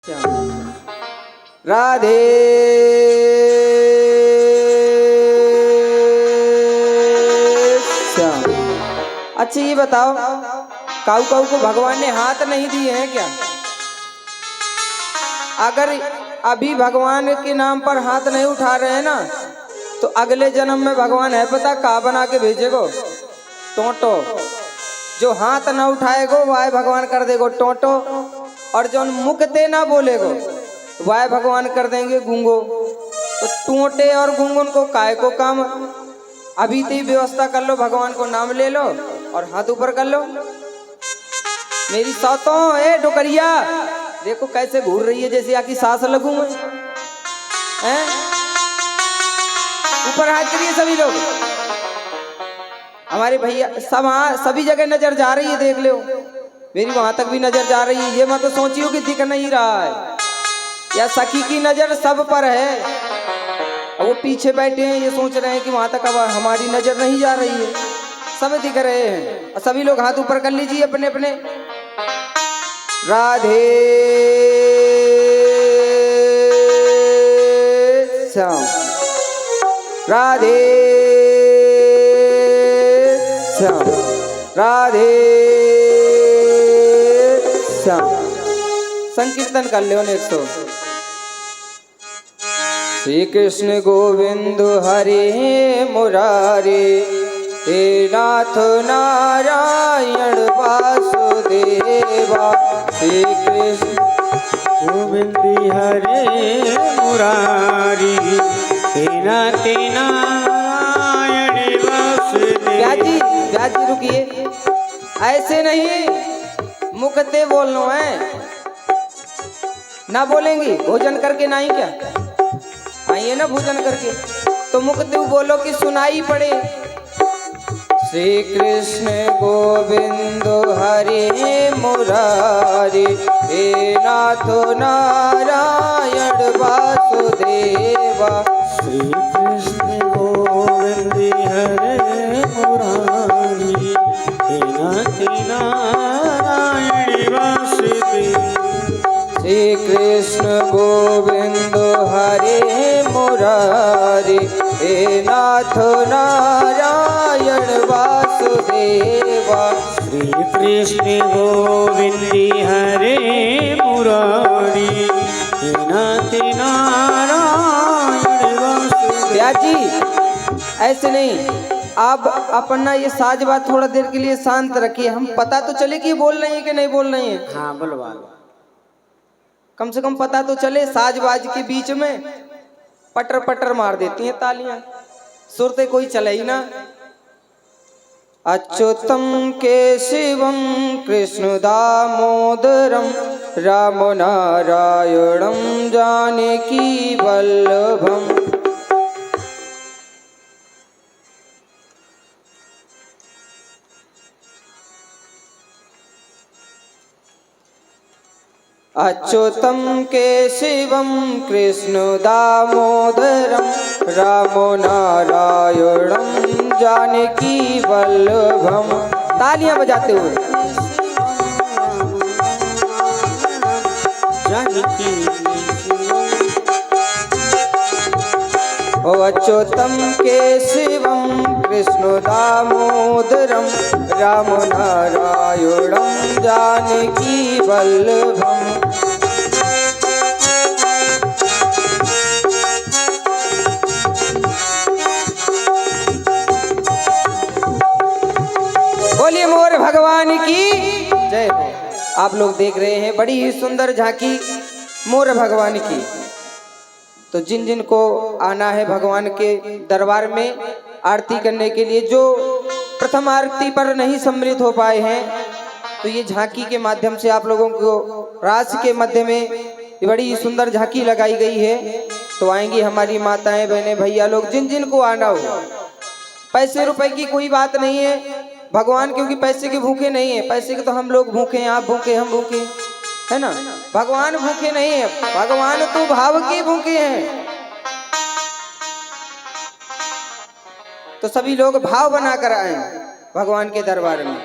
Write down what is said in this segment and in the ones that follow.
राधे श्याम। अच्छा ये बताओ, काऊ काऊ को भगवान ने हाथ नहीं दिए हैं क्या? अगर अभी भगवान के नाम पर हाथ नहीं उठा रहे हैं ना, तो अगले जन्म में भगवान है पता कहाँ बना के भेजेगो? टोटो। जो हाथ ना उठाएगो वह भगवान कर देगो टोटो, और जो मुकते ना बोलेगो वह भगवान कर देंगे गूंगो। तो टोटे और गूंगन को काय को काम? अभी तो व्यवस्था कर लो, भगवान को नाम ले लो और हाथ ऊपर कर लो। मेरी सातों ए डोकरिया देखो कैसे घूर रही है जैसे आकी सांस लगूं मैं। हैं? ऊपर हाथ करिए सभी लोग। हमारे भैया सब सभी जगह नजर जा रही है, देख लो। मेरी वहां तक भी नजर जा रही है। ये मत तो सोचियो कि दिख नहीं रहा है, या सखी की नजर सब पर है और वो पीछे बैठे हैं ये सोच रहे हैं कि वहां तक अब हमारी नजर नहीं जा रही है। सब दिख रहे हैं और सभी लोग हाथ ऊपर कर लीजिए अपने अपने। राधे श्याम, राधे श्याम, राधे श्याम। संकीर्तन कर लो 100। श्री कृष्ण गोविंद हरे मुरारे, हे नाथ नारायण वासुदेवा। श्री कृष्ण गोविंद हरे मुरारी, हे नाथ नारायण वासुदेवा। ब्याज जी रुकिए, ऐसे नहीं मुकते बोलना है। ना बोलेंगी भोजन करके नहीं क्या? आइए ना भोजन करके, तो मुकते बोलो कि सुनाई पड़े। श्री कृष्ण गोविंद हरे मुरारी, हे नाथ नारायण वासुदेवा। श्री कृष्ण गोविंद हरे मुरारी, हे नाथ नारायण वासुदेवा। श्री कृष्ण गोविंद हरे मुरारी, हे नाथ नारायण वासुदेवा। श्री कृष्ण गोविंद हरे मुरारी, हे नाथ नारायण वासुदेवा। जी ऐसे नहीं, आप अपना ये साज बात थोड़ा देर के लिए शांत रखिए। हम पता तो चले कि बोल रही है कि नहीं बोल रही है। हाँ बोलवा, कम से कम पता तो चले। साजबाज के बीच में पटर पटर मार देती हैं तालियां, सुरते कोई चले ही ना। अच्युतम केशवम कृष्ण दामोदरम, राम नारायणम जानकी वल्लभम। अच्युतम केशवम कृष्ण दामोदरम, राम नारायणम जानकी वल्लभम। तालियां बजाते हुए जानकी। ओ अच्युतम केशवम कृष्ण दामोदरम, राम नारायणम जानकी वल्लभम। बोलिए मोर भगवान की जय हो। आप लोग देख रहे हैं बड़ी ही सुंदर झांकी मोर भगवान की। तो जिन जिन को आना है भगवान के दरबार में आरती करने के लिए, जो प्रथम आरती पर नहीं सम्मिलित हो पाए हैं, तो ये झांकी के माध्यम से आप लोगों को रास के मध्य में ये बड़ी सुंदर झांकी लगाई गई है। तो आएंगी हमारी माताएं बहनें भैया लोग, जिन जिन को आना हो। पैसे रुपए की कोई बात नहीं है, भगवान क्योंकि पैसे के भूखे नहीं है। पैसे के तो हम लोग भूखे हैं, आप भूखे हम भूखे है ना। भगवान भूखे नहीं है, भगवान तो भाव के भूखे हैं। तो सभी लोग भाव बनाकर आए भगवान के दरबार में।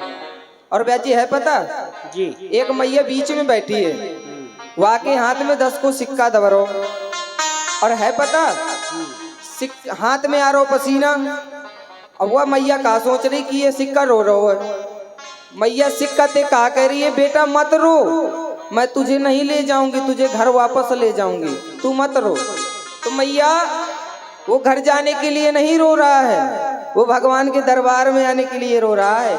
और ब्याजी है पता जी, एक मैया बीच में बैठी है, वाके हाथ में 10 को सिक्का दबरो और है पता हाथ में आ रहा पसीना। अब वह मैया का सोच रही कि ये सिक्का रो रहा है। मैया सिक्का ते कहा कह रही है बेटा मत रो, मैं तुझे नहीं ले जाऊंगी, तुझे घर वापस ले जाऊंगी, तू मत रो। तो मैया वो घर जाने के लिए नहीं रो रहा है, वो भगवान के दरबार में आने के लिए रो रहा है।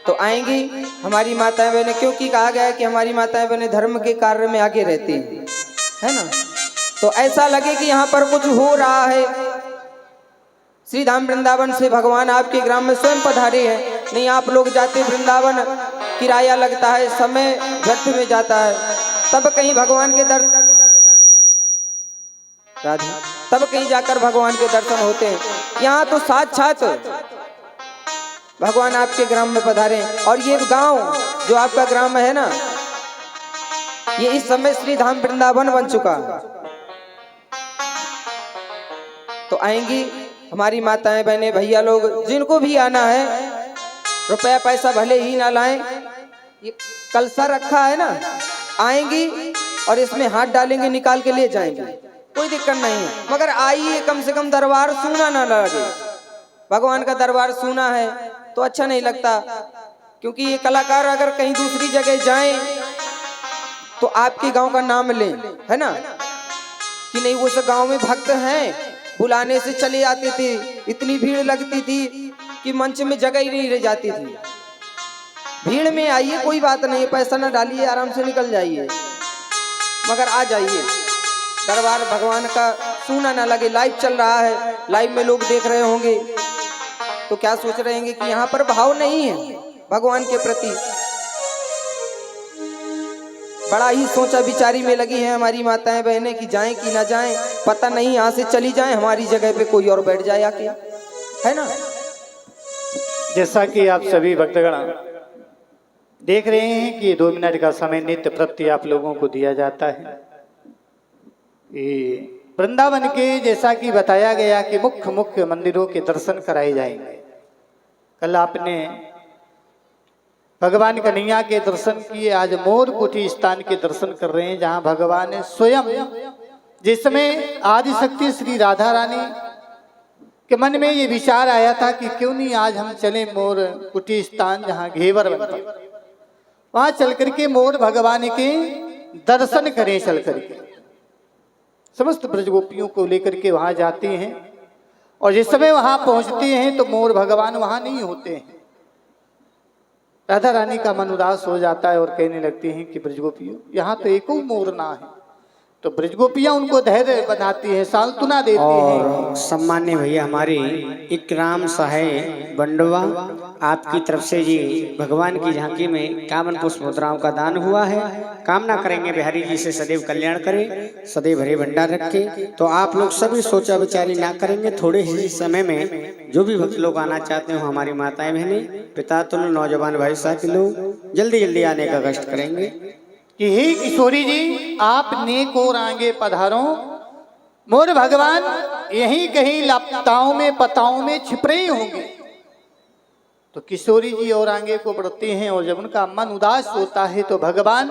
तो आएंगी हमारी माताएं बहनें, क्योंकि कहा गया है कि हमारी माताएं बहनें धर्म के कार्य में आगे रहती हैं, है ना। तो ऐसा लगे कि यहाँ पर कुछ हो रहा है। श्री धाम वृंदावन से भगवान आपके ग्राम में स्वयं पधारे हैं। नहीं आप लोग जाते वृंदावन, किराया लगता है, समय व्यर्थ में जाता है, तब कहीं भगवान के तब कहीं जाकर भगवान के दर्शन होते हैं। यहाँ तो साक्षात भगवान आपके ग्राम में पधारे। और ये गांव जो आपका ग्राम है ना, ये इस समय श्री धाम वृंदावन बन चुका। तो आएंगी हमारी माताएं बहनें भैया लोग, जिनको भी आना है, रुपया पैसा भले ही ना लाएं, ये कलसा रखा है ना, आएंगी और इसमें हाथ डालेंगे, निकाल के ले जाएंगे, कोई दिक्कत नहीं है। मगर आइए, कम से कम दरबार सूना ना लगे। भगवान का दरबार सूना है तो अच्छा नहीं लगता, क्योंकि ये कलाकार अगर कहीं दूसरी जगह जाएं तो आपके गांव का नाम लें, है ना, कि नहीं वो सब गांव में भक्त हैं, बुलाने से चले आते थे, इतनी भीड़ लगती थी कि मंच में जगह ही नहीं रह जाती थी। भीड़ में आइए, कोई बात नहीं, पैसा ना डालिए, आराम से निकल जाइए, मगर आ जाइए। दरबार भगवान का सूना ना लगे। लाइव चल रहा है, लाइव में लोग देख रहे होंगे तो क्या सोच रहे होंगे कि यहाँ पर भाव नहीं है भगवान के प्रति। बड़ा ही सोचा विचारी में लगी है हमारी माताएं बहनें कि जाएं कि ना जाएं, पता नहीं, यहाँ से चली जाएं, हमारी जगह पे कोई और बैठ जाए आके, है ना। जैसा कि आप सभी भक्तगण देख रहे हैं कि 2 मिनट का समय नित्य प्रति आप लोगों को दिया जाता है। ये वृंदावन के जैसा कि बताया गया कि मुख्य मुख्य मंदिरों के दर्शन कराए जाएंगे। कल आपने भगवान कन्हैया के दर्शन किए, आज मोर कुटी स्थान के दर्शन कर रहे हैं, जहां भगवान ने स्वयं, जिसमें आदिशक्ति श्री राधा रानी के मन में ये विचार आया था कि क्यों नहीं आज हम चले मोर कुटी स्थान, जहां घेवर बनता, वहां चल करके मोर भगवान के दर्शन करें। चल करके समस्त ब्रजगोपियों को लेकर के वहां जाते हैं, और जिस समय वहां पहुंचते हैं तो मोर भगवान वहां नहीं होते हैं। राधा रानी का मन उदास हो जाता है और कहने लगती हैं कि ब्रजगोपियों, यहाँ तो एको मोर ना है। तो ब्रजगोपियां उनको धैर्य बनाती हैं, सांत्वना देती हैं। और सम्मान्य भैया हमारी इकराम साहेब बंडवा, आपकी तरफ से जी भगवान की झांकी में कामन पुष्प मुद्राओं का दान हुआ है। कामना करेंगे बिहारी जी से सदैव कल्याण करे, सदैव हरे भंडार रखे। तो आप लोग सभी सोचा विचारी ना करेंगे, थोड़े ही समय में जो भी भक्त लोग आना चाहते हो, हमारी माताएं बहनें, पिता तुल्य नौजवान भाई साहब के लोग जल्दी जल्दी आने का कष्ट करेंगे। कि हे किशोरी जी, आप नेक और आगे पधारो, मोर भगवान यहीं कहीं लताओं में पताओं में छिप रहे होंगे। तो किशोरी जी और आगे को बढ़ते हैं, और जब उनका मन उदास होता है तो भगवान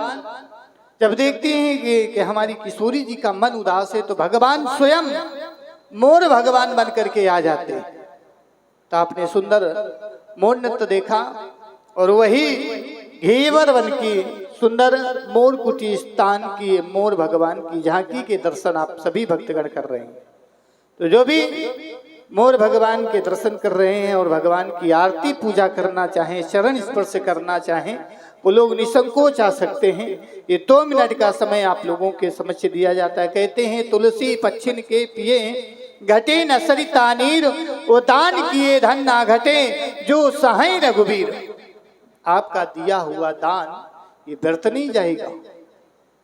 जब देखते हैं कि हमारी किशोरी जी का मन उदास है, तो भगवान स्वयं मोर भगवान बन करके आ जाते हैं। तो आपने सुंदर मोर नृत्य देखा, और वही घेवर बन की सुंदर मोर कुटी स्थान की मोर भगवान की झांकी के दर्शन आप सभी भक्तगण कर रहे हैं। तो जो भी मोर भगवान के दर्शन कर रहे हैं और भगवान की आरती पूजा करना चाहें, चरण स्पर्श करना चाहें, वो लोग निसंकोच आ सकते हैं। ये 2 मिनट का समय आप लोगों के समक्ष दिया जाता है। कहते हैं तुलसी पच्छिन के पिए घटे न सरिता नीर, वो दान किए धन ना घटे जो सहाय रघुबीर। आपका दिया हुआ दान ये व्यर्थ नहीं जाएगा।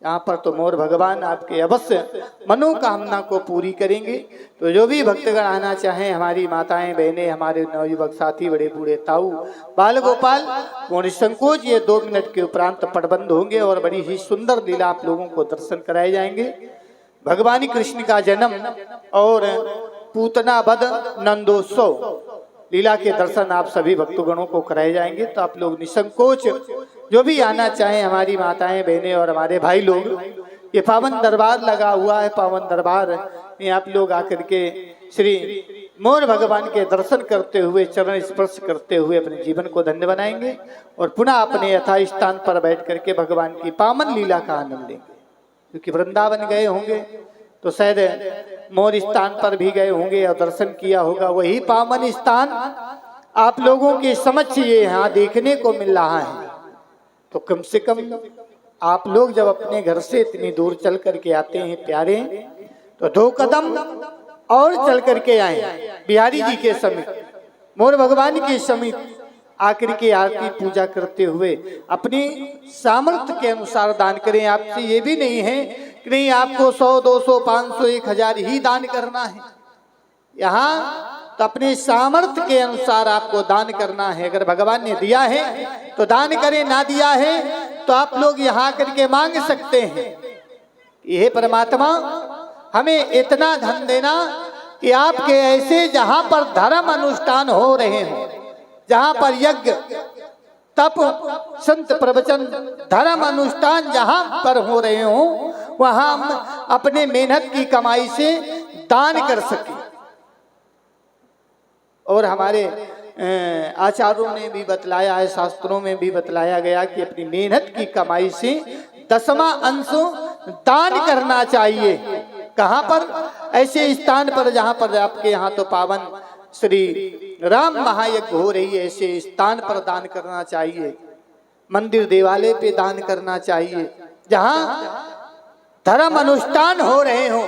यहाँ पर तो मोर भगवान आपके अवश्य मनोकामना को पूरी करेंगे। तो जो भी भक्तगण आना चाहें, हमारी माताएं बहनें, हमारे नवयुवक साथी, बड़े बूढ़े ताऊ, बाल गोपाल, वो निसंकोच ये 2 मिनट के उपरांत पटबंद होंगे और बड़ी ही सुंदर लीला आप लोगों को दर्शन कराए जाएंगे। भगवान कृष्ण का जन्म और पूतना वध नंदोत्सव लीला के दर्शन आप सभी भक्तगणों को कराए जाएंगे। तो आप लोग निसंकोच जो भी आना चाहें, हमारी माताएं बहनें और हमारे भाई लोग, ये पावन दरबार लगा हुआ है, पावन दरबार में आप लोग आकर के श्री मोर भगवान के दर्शन करते हुए, चरण स्पर्श करते हुए अपने जीवन को धन्य बनाएंगे और पुनः अपने यथा स्थान पर बैठ करके भगवान की पावन लीला का आनंद लेंगे। क्योंकि वृंदावन गए होंगे तो शायद मोर स्थान पर भी गए होंगे और दर्शन किया होगा, वही पावन स्थान आप लोगों के समक्ष ये यहाँ देखने को मिल रहा है। तो कम से कम आप लोग जब अपने घर से इतनी दूर चल करके आते हैं प्यारे, तो 2 कदम और चल करके आए बिहारी जी के समीप, मोर भगवान के समीप आकर के आरती पूजा करते हुए अपनी सामर्थ्य के अनुसार दान करें। आपसे ये भी नहीं है कि नहीं आपको 100, 200, 500, 1000 ही दान करना है। यहाँ तो अपने सामर्थ्य के अनुसार आपको दान करना है। अगर भगवान ने दिया है तो दान करें, ना दिया है तो आप लोग यहाँ करके मांग सकते हैं। यह परमात्मा हमें इतना धन देना कि आपके ऐसे जहां पर धर्म अनुष्ठान हो रहे हों, जहां पर यज्ञ तप संत प्रवचन धर्म अनुष्ठान जहां पर हो रहे हों, वहां हम अपने मेहनत की कमाई से दान कर सकें। और हमारे आचार्यों ने भी बतलाया है, शास्त्रों में भी बतलाया गया कि अपनी मेहनत की कमाई से 10वां अंश दान करना चाहिए। कहाँ पर? ऐसे स्थान पर जहाँ पर आपके यहाँ तो पावन श्री राम महायज्ञ हो रही है, ऐसे स्थान पर दान करना चाहिए। मंदिर देवालय पे दान करना चाहिए, जहाँ धर्म अनुष्ठान हो रहे हो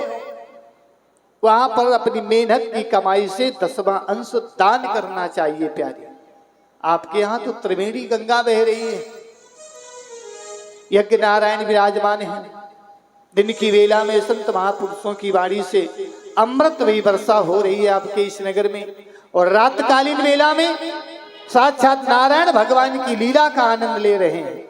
वहां पर अपनी मेहनत की कमाई से 10वां अंश दान करना चाहिए। प्यारे, आपके यहाँ तो त्रिवेणी गंगा बह रही है, यज्ञ नारायण विराजमान है। दिन की वेला में संत महापुरुषों की वाणी से अमृत भी वर्षा हो रही है आपके इस नगर में, और रातकालीन वेला में साक्षात नारायण भगवान की लीला का आनंद ले रहे हैं।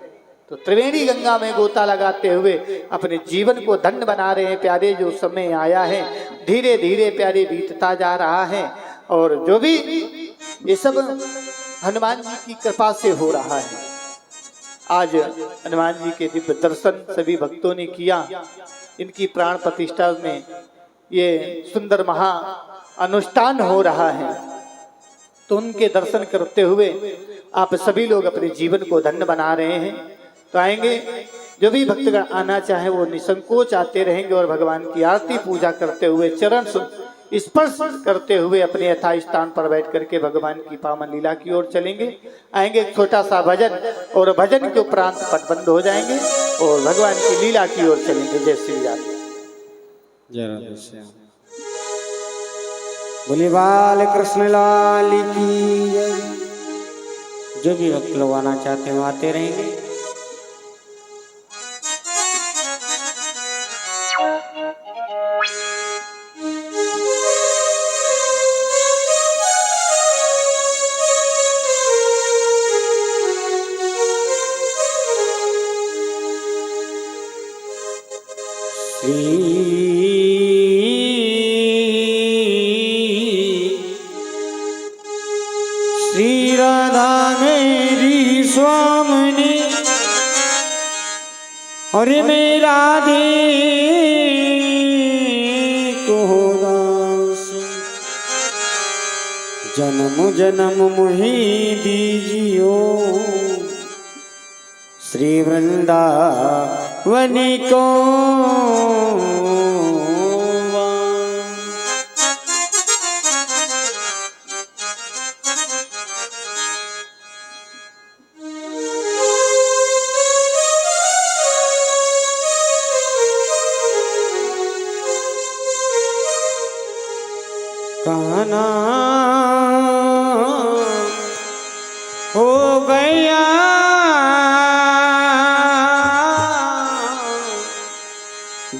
तो त्रिवेणी गंगा में गोता लगाते हुए अपने जीवन को धन्य बना रहे हैं। प्यारे, जो समय आया है धीरे धीरे प्यारे बीतता जा रहा है, और जो भी ये सब हनुमान जी की कृपा से हो रहा है। आज हनुमान जी के दिव्य दर्शन सभी भक्तों ने किया। इनकी प्राण प्रतिष्ठा में ये सुंदर महा अनुष्ठान हो रहा है, तो उनके दर्शन करते हुए आप सभी लोग अपने जीवन को धन्य बना रहे हैं। तो आएंगे जो भी भक्तगण आना चाहे वो निसंकोच आते रहेंगे और भगवान की आरती पूजा करते हुए, चरण स्पर्श करते हुए अपने यथा स्थान पर बैठ करके भगवान की पावन लीला की ओर चलेंगे। आएंगे एक छोटा सा भजन, और भजन के उपरांत पट बंद हो जाएंगे और भगवान की लीला की ओर चलेंगे। जय श्री राम। बोले बाल कृष्ण लाल की जय। जो भी भक्त लोग आना चाहते हैं आते रहेंगे। श्री राधा मेरी स्वामिनी और मैं राधे को दास, जन्म जन्म मोहि दीजियो श्री वृंदावनी को। कहना हो गया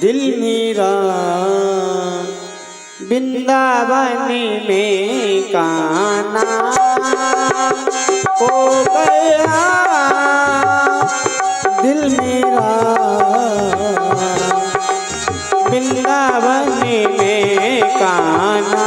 दिल मेरा वृंदावन में, काना हो गया दिल मेरा वृंदावन में, काना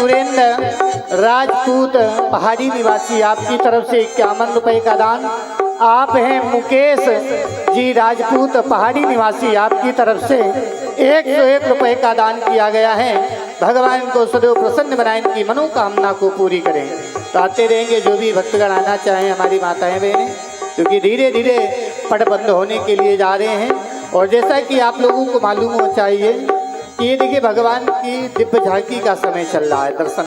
सुरेंद्र राजपूत पहाड़ी निवासी, आपकी तरफ से 51 रुपए का दान। आप हैं मुकेश जी राजपूत पहाड़ी निवासी, आपकी तरफ से 101 रुपए का दान किया गया है। भगवान को सदैव प्रसन्न बनाएं, इनकी मनोकामना को पूरी करें। तो आते रहेंगे जो भी भक्तगण आना चाहें, हमारी माताएं बहनें, क्योंकि धीरे धीरे पट बंद होने के लिए जा रहे हैं। और जैसा कि आप लोगों को मालूम हो चाहिए कि ये देखिए भगवान की दिव्य झांकी का समय चल रहा है, दर्शन